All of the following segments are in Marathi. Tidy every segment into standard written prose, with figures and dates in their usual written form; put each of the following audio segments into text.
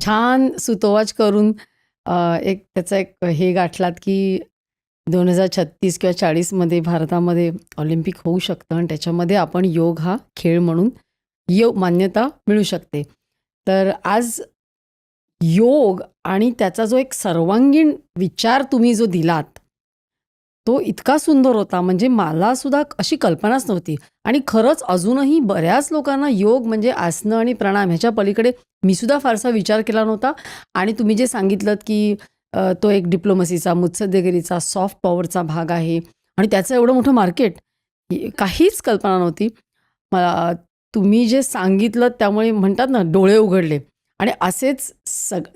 छान सुतोवाच करून एक त्याचा एक हे गाठलात की 2036 किंवा 40मध्ये भारतामध्ये ऑलिम्पिक होऊ शकतं आणि त्याच्यामध्ये आपण योग हा खेळ म्हणून मान्यता मिळू शकते. तर आज योग आणि त्याचा जो एक सर्वांगीण विचार तुम्ही जो दिलात, तो इतका सुंदर होता, म्हणजे मला सुद्धा अशी कल्पनाच नव्हती. आणि खरंच अजूनही बऱ्याच लोकांना योग म्हणजे आसनं आणि प्राणायाम ह्याच्या पलीकडे मी सुद्धा फारसा विचार केला नव्हता. आणि तुम्ही जे सांगितलंत की तो एक डिप्लोमसीचा, मुत्सद्देगिरीचा, सॉफ्ट पॉवरचा भाग आहे आणि त्याचं एवढं मोठं मार्केट, काहीच कल्पना नव्हती मला. तुम्ही जे सांगितलं त्यामुळे म्हणतात ना, डोळे उघडले. आणि असेच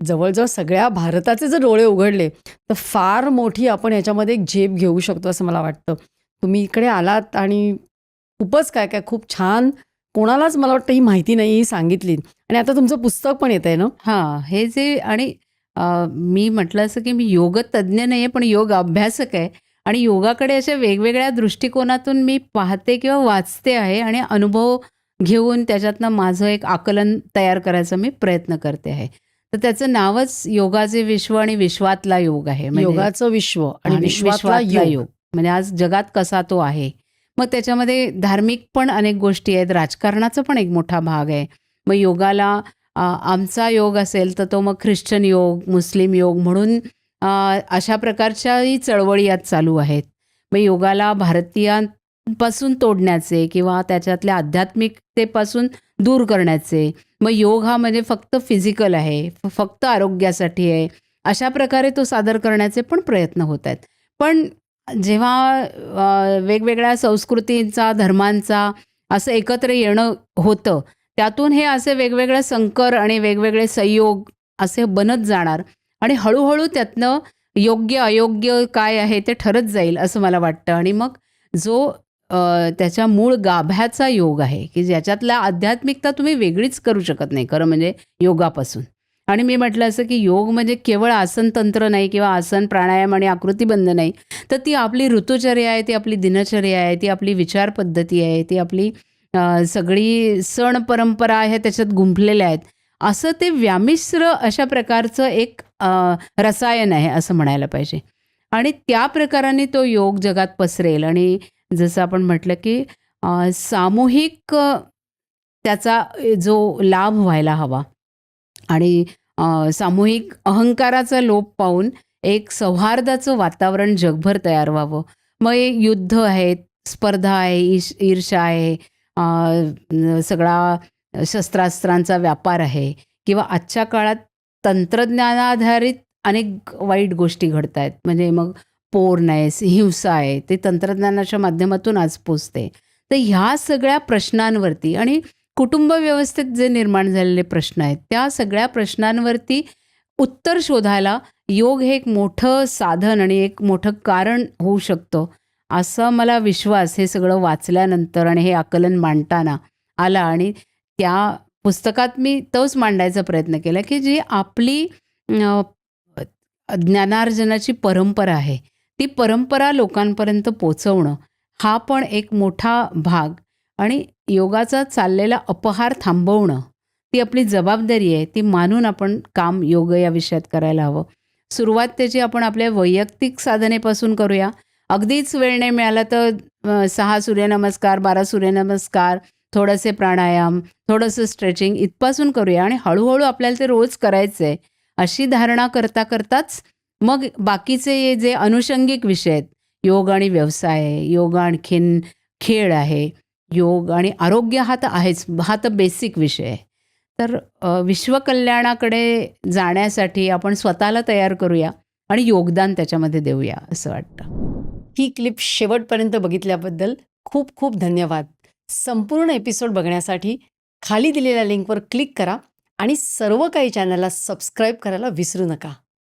जवळजवळ सगळ्या भारताचे जर डोळे उघडले तर फार मोठी आपण याच्यामध्ये एक झेप घेऊ शकतो असं मला वाटतं. तुम्ही इकडे आलात आणि खूपच काय काय खूप छान, कोणालाच मला वाटतं ही माहिती नाही, ही सांगितली. आणि आता तुमचं पुस्तक पण येत आहे ना? हां, हे जे आणि मी म्हटलं असं की मी योग तज्ज्ञ नाही आहे, पण योग अभ्यासक आहे आणि योगाकडे अशा वेगवेगळ्या दृष्टिकोनातून मी पाहते किंवा वाचते आहे आणि अनुभव घेऊन त्याच्यातनं माझं एक आकलन तयार करायचा मी प्रयत्न करते आहे. तर त्याचं नावच योगाचे विश्व आणि विश्वातला योग आहे. योगाचं विश्व आणि आणि विश्वातला योग. म्हणजे आज जगात कसा तो आहे. मग त्याच्यामध्ये धार्मिक पण अनेक गोष्टी आहेत, राजकारणाचा पण एक मोठा भाग आहे. मग योगाला आमचा योग असेल तर तो मग ख्रिश्चन योग, मुस्लिम योग म्हणून अशा प्रकारच्याही चळवळी यात चालू आहेत. मग योगाला भारतीयांपासून तोडण्याचे किंवा त्याच्यातल्या आध्यात्मिकतेपासून दूर करण्याचे, मग योग हा म्हणजे फक्त फिजिकल आहे, फक्त आरोग्यासाठी आहे, अशा प्रकारे तो सादर करण्याचे पण प्रयत्न होत आहेत. पण जेव्हा वेगवेगळ्या संस्कृतींचा, धर्मांचा असं एकत्र येणं होतं, त्यातून हे असे वेगवेगळे संकर आणि वेगवेगळे संयोग असे बनत जाणार आणि हळूहळू त्यातनं योग्य अयोग्य काय आहे ते ठरत जाईल असं मला वाटतं. आणि मग जो त्याच्या मूळ गाभ्याचा योग आहे की ज्याच्यातला आध्यात्मिकता तुम्ही वेगळीच करू शकत नाही खरं म्हणजे योगापासून. आणि मी म्हटलं असं की योग म्हणजे केवळ आसन तंत्र नाही किंवा आसन प्राणायाम आणि आकृतीबंध नाही, तर ती आपली ऋतुचर्या आहे, ती आपली दिनचर्या आहे, ती आपली विचार पद्धती आहे, ती आपली सगळी सण परंपरा आहे त्याच्यात गुंफलेल्या आहेत. असं ते व्यामिश्र अशा प्रकारचं एक रसायन आहे असं म्हणायला पाहिजे. आणि त्या प्रकाराने तो योग जगात पसरेल आणि जसं आपण म्हटलं की सामूहिक त्याचा जो लाभ व्हायला हवा आणि सामूहिक अहंकाराचा लोप पाहून एक सौहार्दाचं वातावरण जगभर तयार व्हावं. मग युद्ध आहेत, स्पर्धा आहे, ईर्ष्या आहे, सगळा शस्त्रास्त्रांचा व्यापार आहे किंवा आजच्या काळात तंत्रज्ञानाधारित अनेक वाईट गोष्टी घडत आहेत. म्हणजे मग पोर आहे, हिंसा आहे, ते तंत्रज्ञानाच्या माध्यमातून आज पोचते. तर ह्या सगळ्या प्रश्नांवरती आणि कुटुंब व्यवस्थेत जे निर्माण झालेले प्रश्न आहेत, त्या सगळ्या प्रश्नांवरती उत्तर शोधायला योग हे एक मोठं साधन आणि एक मोठं कारण होऊ शकतं, असा मला विश्वास हे सगळं वाचल्यानंतर आणि हे आकलन मांडताना आला. आणि त्या पुस्तकात मी तोच मांडायचा प्रयत्न केला की जी आपली ज्ञानार्जनाची परंपरा आहे, ती परंपरा लोकांपर्यंत पोचवणं हा पण एक मोठा भाग आणि योगाचा चाललेला अपहार थांबवणं ती आपली जबाबदारी आहे. ती मानून आपण काम योग या विषयात करायला हवं. सुरुवात त्याची आपण आपल्या वैयक्तिक साधनेपासून करूया. अगदीच वेळ नाही मिळाला तर 6 सूर्यनमस्कार, 12 सूर्यनमस्कार, थोडेसे प्राणायाम, थोडंसं स्ट्रेचिंग इथपासून करूया आणि हळूहळू आपल्याला ते रोज करायचं आहे अशी धारणा करता करताच मग बाकीचे जे अनुषंगिक विषय आहेत, योग आणि व्यवसाय आहे, योग आणखीन खेळ आहे, योग आणि आरोग्य हा तर आहेच, हा तर बेसिक विषय आहे. तर विश्वकल्याणाकडे जाण्यासाठी आपण स्वतःला तयार करूया आणि योगदान त्याच्यामध्ये देऊया असं वाटतं. ही क्लिप शेवटपर्यंत बघितल्याबद्दल खूप खूप धन्यवाद. संपूर्ण एपिसोड बघण्यासाठी खाली दिलेल्या लिंकवर क्लिक करा आणि सर्व काही चॅनलला सबस्क्राईब करायला विसरू नका.